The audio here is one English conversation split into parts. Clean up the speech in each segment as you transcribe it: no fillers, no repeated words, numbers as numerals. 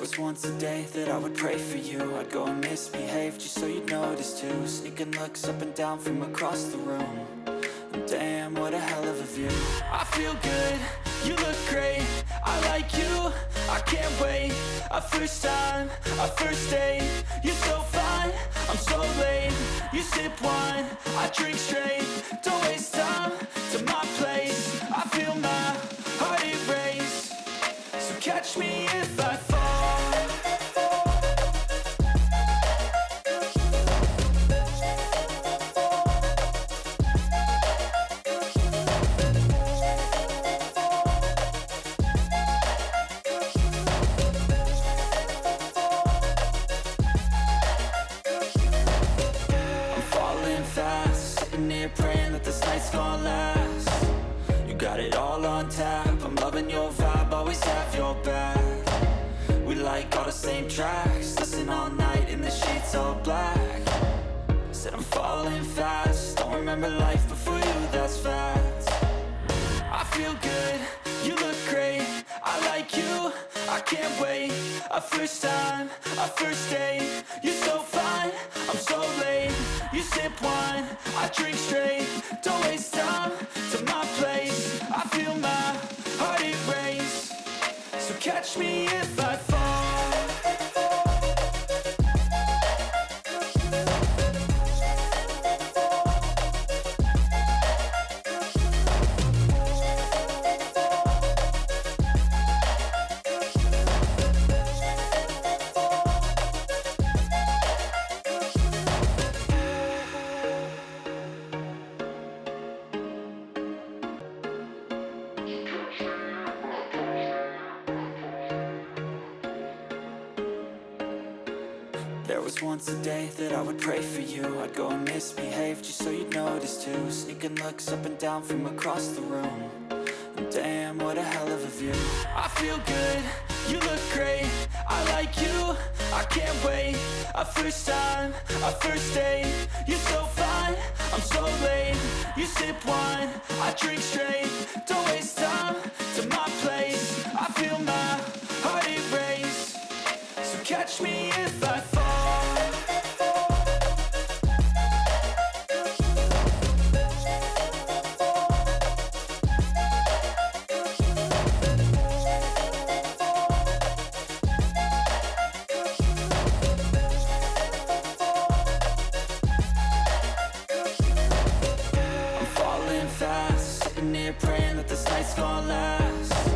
was once a day that I would pray for you. I'd go and misbehave just so you'd notice too. Sneaking looks up and down from across the room. And damn, what a hell of a view. I feel good, you look great, I like you, I can't wait. A first time, a first date, you're so fine, I'm so late. You sip wine, I drink straight, don't waste time to my place. I feel my heart erase, so catch me if I fall. Praying that this night's gonna last. You got it all on tap, I'm loving your vibe, always have your back. We like all the same tracks, listen all night in the sheets all black. Said I'm falling fast, don't remember life before you, that's fact. I feel good, you look great, I like you, I can't wait. A first time, a first date, you're so fine, I'm so late. You sip wine, I drink straight, don't waste time to my place. I feel my heart erase, so catch me if I fall. There was once a day that I would pray for you. I'd go and misbehave just so you'd notice too. Sneaking looks up and down from across the room. And damn, what a hell of a view. I feel good, you look great, I like you, I can't wait. A first time, a first date, you're so fine, I'm so late. You sip wine, I drink straight, don't waste time to my place. I feel my heart erase, so catch me if I fall. Praying that this night's gonna last.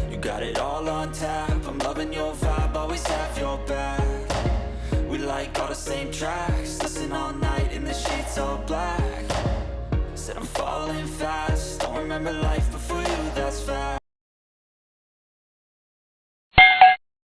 You got it all on tap, I'm loving your vibe, always have your back. We like all the same tracks, listen all night in the sheets all black. Said I'm falling fast, don't remember life before you, that's fact.